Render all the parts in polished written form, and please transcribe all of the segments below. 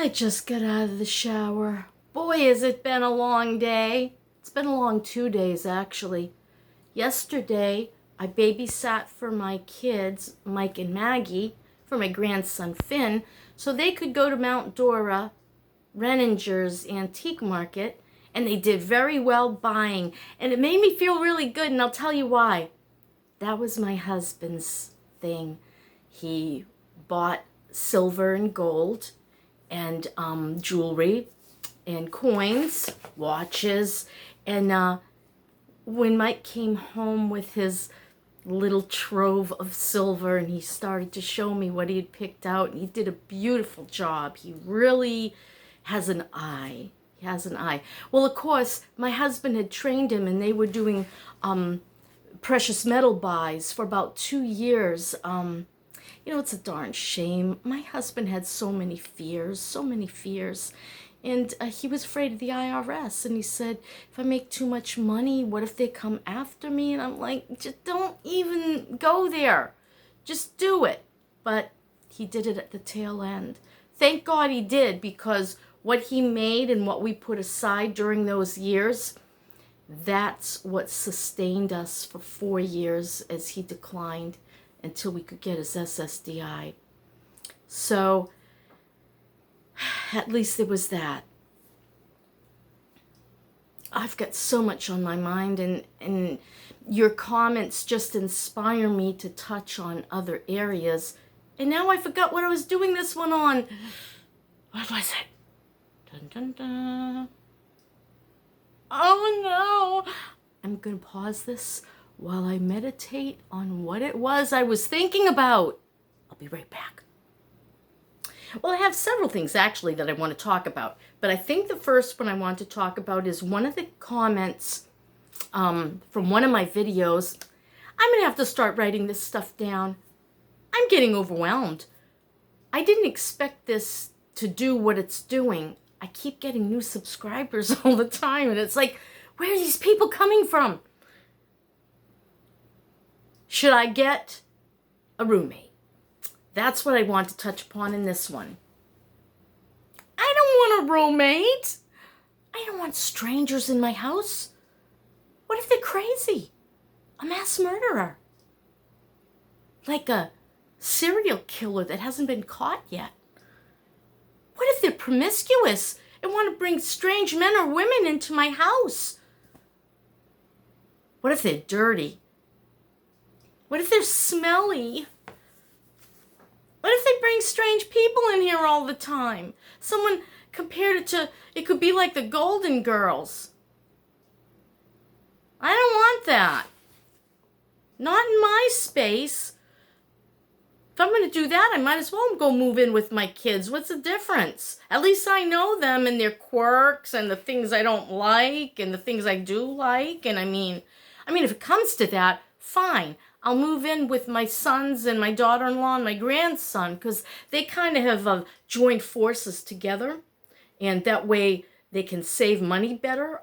I just got out of the shower. Boy, has it been a long day. It's been a long 2 days, actually. Yesterday, I babysat for my kids, Mike and Maggie, for my grandson Finn, so they could go to Mount Dora, Renninger's Antique Market, and they did very well buying. And it made me feel really good, and I'll tell you why. That was my husband's thing. He bought silver and gold and jewelry and coins, watches, and when Mike came home with his little trove of silver and he started to show me what he had picked out, and he did a beautiful job. He really has an eye. He has an eye. Well, of course, my husband had trained him, and they were doing precious metal buys for about 2 years. It's a darn shame. My husband had so many fears. And he was afraid of the IRS. And he said, if I make too much money, what if they come after me? And I'm like, just don't even go there. Just do it. But he did it at the tail end. Thank God he did, because what he made and what we put aside during those years, that's what sustained us for 4 years as he declined until we could get his SSDI. So at least there was that. I've got so much on my mind, and your comments just inspire me to touch on other areas. And now I forgot what I was doing this one on. What was it? Dun, dun, dun. Oh no! I'm going to pause this while I meditate on what it was I was thinking about. I'll be right back. Well, I have several things actually that I want to talk about, but I think the first one I want to talk about is one of the comments from one of my videos. I'm going to have to start writing this stuff down. I'm getting overwhelmed. I didn't expect this to do what it's doing. I keep getting new subscribers all the time, and it's like, where are these people coming from? Should I get a roommate? That's what I want to touch upon in this one. I don't want a roommate. I don't want strangers in my house. What if they're crazy? A mass murderer? Like a serial killer that hasn't been caught yet? What if they're promiscuous and want to bring strange men or women into my house? What if they're dirty? What if they're smelly? What if they bring strange people in here all the time? Someone compared it could be like the Golden Girls. I don't want that. Not in my space. If I'm going to do that, I might as well go move in with my kids. What's the difference? At least I know them and their quirks and the things I don't like and the things I do like. And I mean, if it comes to that, fine. I'll move in with my sons and my daughter-in-law and my grandson, because they kind of have joined forces together. And that way they can save money better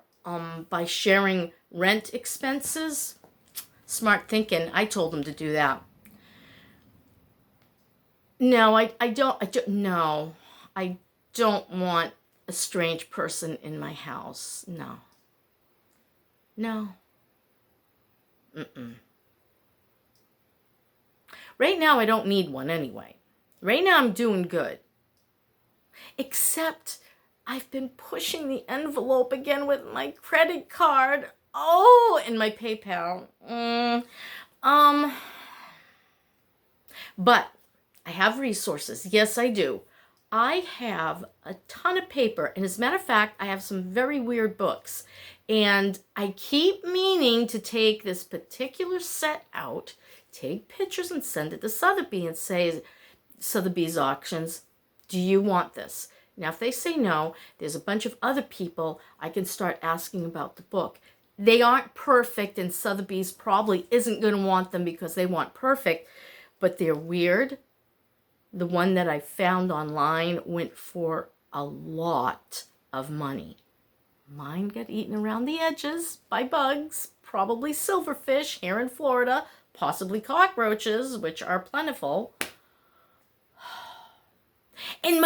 by sharing rent expenses. Smart thinking. I told them to do that. No, I don't want a strange person in my house. No. Right now, I don't need one anyway. Right now, I'm doing good. Except I've been pushing the envelope again with my credit card. Oh, and my PayPal. But I have resources. Yes, I do. I have a ton of paper. And as a matter of fact, I have some very weird books. And I keep meaning to take this particular set out, take pictures and send it to Sotheby and say, Sotheby's Auctions, do you want this? Now, if they say no, there's a bunch of other people I can start asking about the book. They aren't perfect, and Sotheby's probably isn't going to want them because they want perfect, but they're weird. The one that I found online went for a lot of money. Mine got eaten around the edges by bugs, probably silverfish here in Florida, possibly cockroaches, which are plentiful. And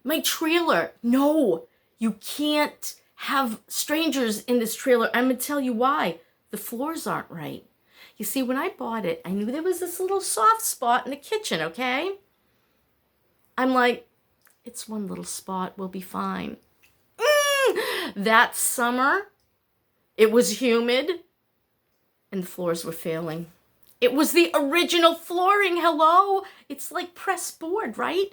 My trailer. No, you can't have strangers in this trailer. I'm going to tell you why. The floors aren't right. You see, when I bought it, I knew there was this little soft spot in the kitchen, okay? I'm like, it's one little spot. We'll be fine. That summer, it was humid and the floors were failing. It was the original flooring. Hello? It's like pressed board, right?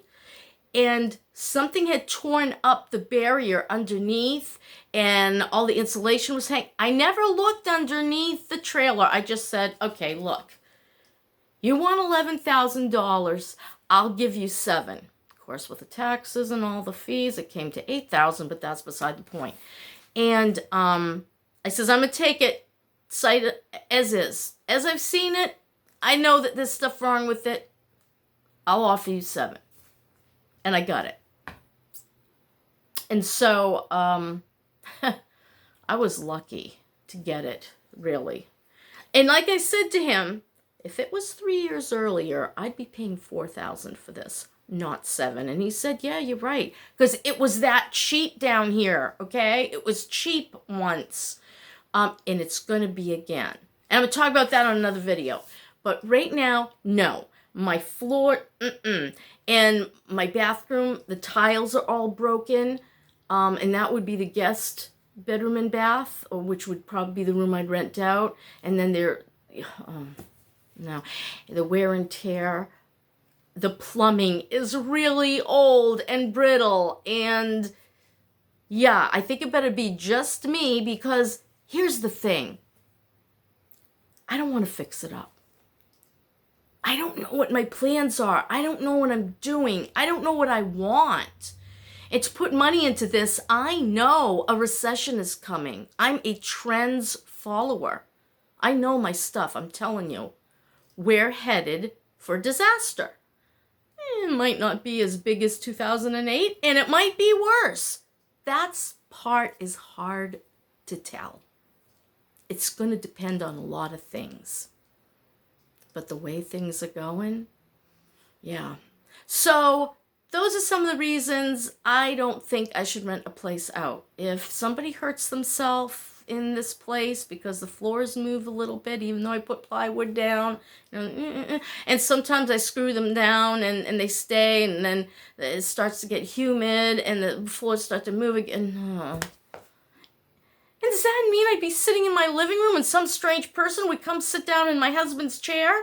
And something had torn up the barrier underneath and all the insulation was hanging. I never looked underneath the trailer. I just said, okay, look, you want $11,000. I'll give you $7,000. Of course, with the taxes and all the fees, it came to $8,000, but that's beside the point. And I says, I'm going to take it sight as is. As I've seen it, I know that there's stuff wrong with it. I'll offer you $7,000. And I got it. And so I was lucky to get it, really. And like I said to him, if it was 3 years earlier, I'd be paying $4,000 for this, not $7,000. And he said, yeah, you're right. Because it was that cheap down here, okay? It was cheap once. And it's going to be again. And I'm going to talk about that on another video. But right now, no. My floor, and my bathroom, the tiles are all broken, and that would be the guest bedroom and bath, or which would probably be the room I'd rent out. And then the wear and tear. The plumbing is really old and brittle, and yeah, I think it better be just me, because here's the thing. I don't want to fix it up. I don't know what my plans are. I don't know what I'm doing. I don't know what I want. And to put money into this, I know a recession is coming. I'm a trends follower. I know my stuff, I'm telling you. We're headed for disaster. It might not be as big as 2008, and it might be worse. That part is hard to tell. It's going to depend on a lot of things. But the way things are going, yeah. So those are some of the reasons I don't think I should rent a place out. If somebody hurts themselves in this place because the floors move a little bit, even though I put plywood down, and sometimes I screw them down and they stay, and then it starts to get humid and the floors start to move again. And does that mean I'd be sitting in my living room and some strange person would come sit down in my husband's chair?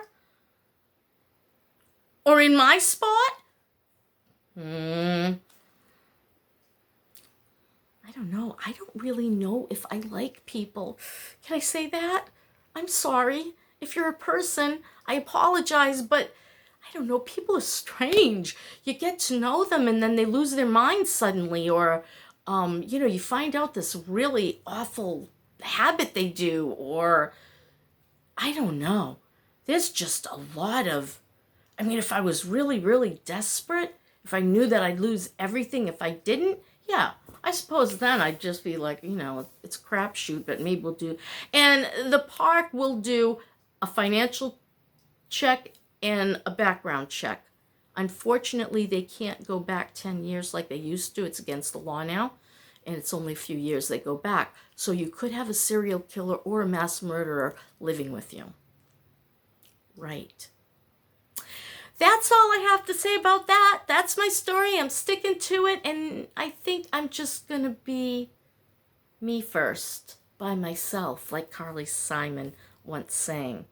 Or in my spot? I don't know. I don't really know if I like people. Can I say that? I'm sorry. If you're a person, I apologize, but I don't know. People are strange. You get to know them and then they lose their minds suddenly, or you find out this really awful habit they do, or I don't know. There's just a lot of, if I was really, really desperate, if I knew that I'd lose everything if I didn't, yeah, I suppose then I'd just be like, it's a crapshoot, but maybe we'll do. And the park will do a financial check and a background check. Unfortunately, they can't go back 10 years like they used to. It's against the law now, and it's only a few years they go back. So you could have a serial killer or a mass murderer living with you. Right. That's all I have to say about that. That's my story. I'm sticking to it, and I think I'm just going to be me first, by myself, like Carly Simon once sang.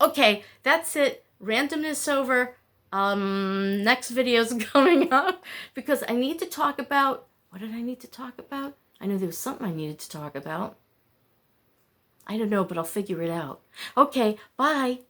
Okay, that's it. Randomness over. Next video's coming up because I need to talk about, what did I need to talk about? I knew there was something I needed to talk about. I don't know, but I'll figure it out. Okay, bye.